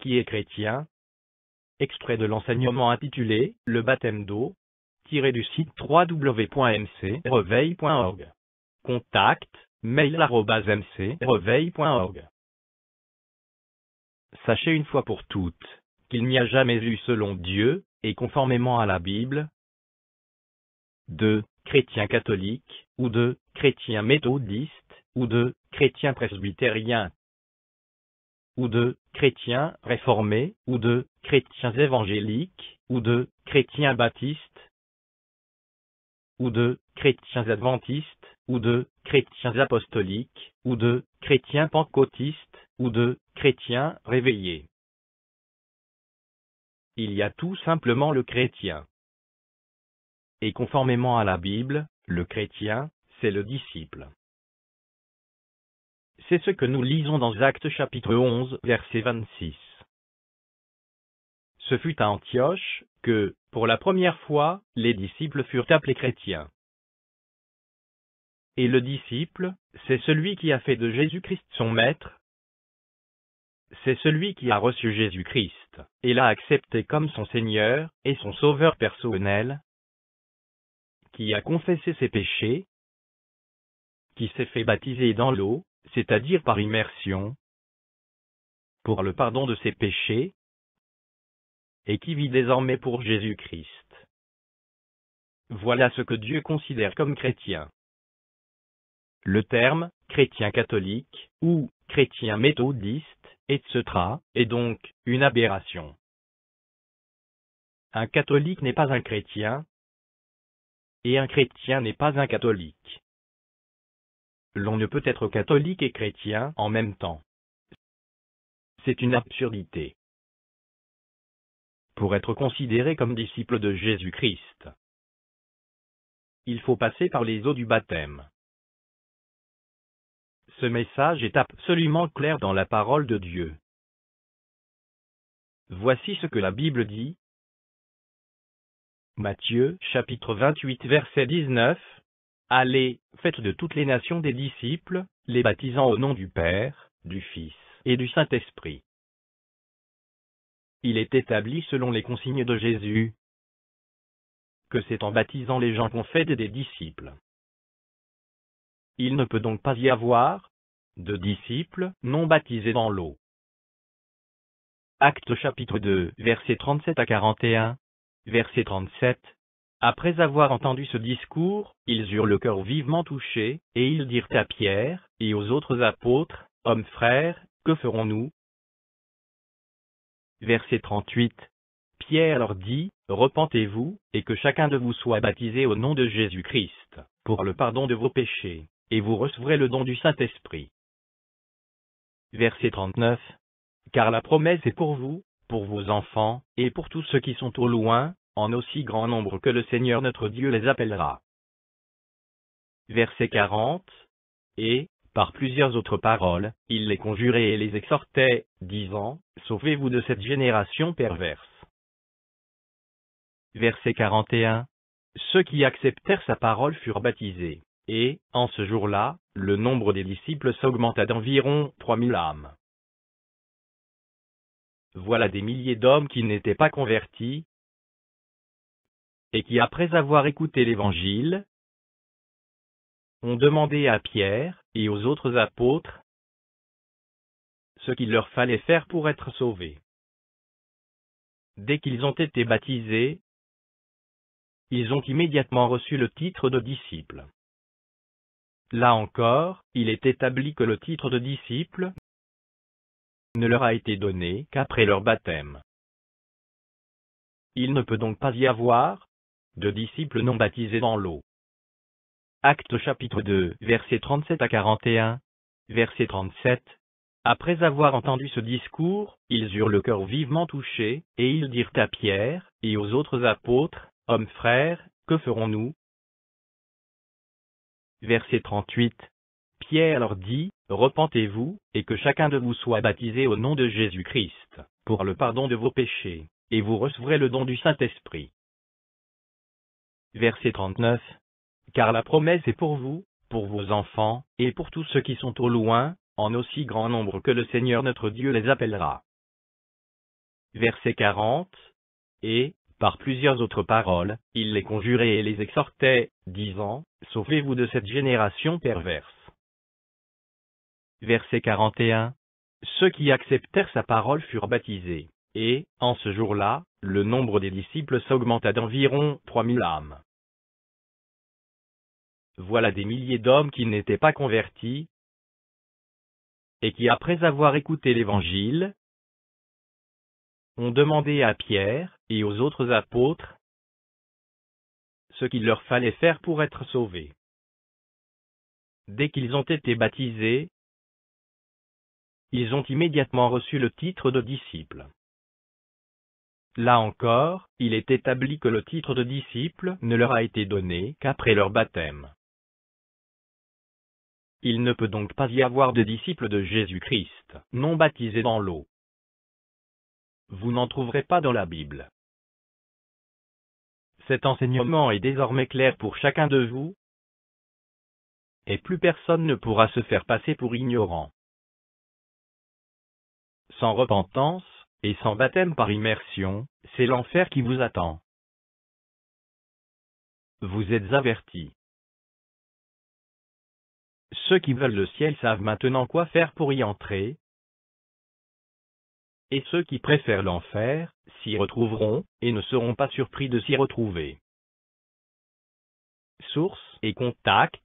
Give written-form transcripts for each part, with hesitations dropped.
qui est chrétien. Extrait de l'enseignement intitulé « Le baptême d'eau », tiré du site www.mcreveil.org. Contact, mail@mcreveil.org. Sachez une fois pour toutes qu'il n'y a jamais eu selon Dieu, et conformément à la Bible, de chrétiens catholiques, ou de chrétiens méthodistes, ou de chrétiens presbytériens, ou de chrétiens réformés, ou de chrétiens évangéliques, ou de chrétiens baptistes, ou de chrétiens adventistes, ou de chrétiens apostoliques, ou de chrétiens pentecôtistes, ou de chrétiens réveillés. Il y a tout simplement le chrétien. Et conformément à la Bible, le chrétien, c'est le disciple. C'est ce que nous lisons dans Actes chapitre 11, verset 26. Ce fut à Antioche que, pour la première fois, les disciples furent appelés chrétiens. Et le disciple, c'est celui qui a fait de Jésus-Christ son maître. C'est celui qui a reçu Jésus-Christ, et l'a accepté comme son Seigneur et son Sauveur personnel, qui a confessé ses péchés, qui s'est fait baptiser dans l'eau, c'est-à-dire par immersion, pour le pardon de ses péchés, et qui vit désormais pour Jésus-Christ. Voilà ce que Dieu considère comme chrétien. Le terme « chrétien catholique » ou « chrétien méthodiste », etc., est donc une aberration. Un catholique n'est pas un chrétien, et un chrétien n'est pas un catholique. L'on ne peut être catholique et chrétien en même temps. C'est une absurdité. Pour être considéré comme disciple de Jésus-Christ, il faut passer par les eaux du baptême. Ce message est absolument clair dans la parole de Dieu. Voici ce que la Bible dit. Matthieu, chapitre 28, verset 19. Allez, faites de toutes les nations des disciples, les baptisant au nom du Père, du Fils et du Saint-Esprit. Il est établi selon les consignes de Jésus que c'est en baptisant les gens qu'on fait des disciples. Il ne peut donc pas y avoir de disciples non baptisés dans l'eau. Actes chapitre 2, versets 37 à 41, verset 37. Après avoir entendu ce discours, ils eurent le cœur vivement touché, et ils dirent à Pierre et aux autres apôtres, « Hommes frères, que ferons-nous » Verset 38. Pierre leur dit, « Repentez-vous, et que chacun de vous soit baptisé au nom de Jésus-Christ, pour le pardon de vos péchés, et vous recevrez le don du Saint-Esprit. » Verset 39. Car la promesse est pour vous, pour vos enfants, et pour tous ceux qui sont au loin, en aussi grand nombre que le Seigneur notre Dieu les appellera. Verset 40. Et, par plusieurs autres paroles, il les conjurait et les exhortait, disant, Sauvez-vous de cette génération perverse. Verset 41. Ceux qui acceptèrent sa parole furent baptisés, et, en ce jour-là, le nombre des disciples s'augmenta d'environ 3000 âmes. Voilà des milliers d'hommes qui n'étaient pas convertis, et qui après avoir écouté l'Évangile, ont demandé à Pierre et aux autres apôtres ce qu'il leur fallait faire pour être sauvés. Dès qu'ils ont été baptisés, ils ont immédiatement reçu le titre de disciple. Là encore, il est établi que le titre de disciple ne leur a été donné qu'après leur baptême. Il ne peut donc pas y avoir de disciples non baptisés dans l'eau. Actes chapitre 2, versets 37 à 41, verset 37. Après avoir entendu ce discours, ils eurent le cœur vivement touché, et ils dirent à Pierre et aux autres apôtres, « Hommes frères, que ferons-nous » Verset 38. Pierre leur dit, « Repentez-vous, et que chacun de vous soit baptisé au nom de Jésus-Christ, pour le pardon de vos péchés, et vous recevrez le don du Saint-Esprit. » Verset 39. Car la promesse est pour vous, pour vos enfants, et pour tous ceux qui sont au loin, en aussi grand nombre que le Seigneur notre Dieu les appellera. Verset 40. Et, par plusieurs autres paroles, il les conjurait et les exhortait, disant, Sauvez-vous de cette génération perverse. Verset 41. Ceux qui acceptèrent sa parole furent baptisés, et, en ce jour-là, le nombre des disciples s'augmenta d'environ 3000 âmes. Voilà des milliers d'hommes qui n'étaient pas convertis, et qui après avoir écouté l'Évangile, ont demandé à Pierre, et aux autres apôtres, ce qu'il leur fallait faire pour être sauvés. Dès qu'ils ont été baptisés, ils ont immédiatement reçu le titre de disciples. Là encore, il est établi que le titre de disciple ne leur a été donné qu'après leur baptême. Il ne peut donc pas y avoir de disciples de Jésus-Christ, non baptisés dans l'eau. Vous n'en trouverez pas dans la Bible. Cet enseignement est désormais clair pour chacun de vous, et plus personne ne pourra se faire passer pour ignorant. Sans repentance, et sans baptême par immersion, c'est l'enfer qui vous attend. Vous êtes avertis. Ceux qui veulent le ciel savent maintenant quoi faire pour y entrer, et ceux qui préfèrent l'enfer, s'y retrouveront, et ne seront pas surpris de s'y retrouver. Source et contact,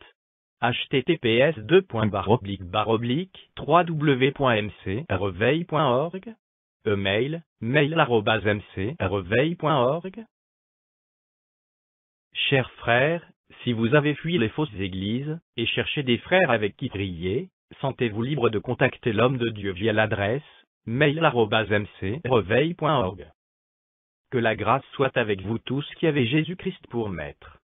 https://www.mcreveil.org, email, mail@mcreveil.org. Chers frères, si vous avez fui les fausses églises, et cherchez des frères avec qui prier, sentez-vous libre de contacter l'homme de Dieu via l'adresse, mail@mcreveil.org. Que la grâce soit avec vous tous qui avez Jésus-Christ pour maître.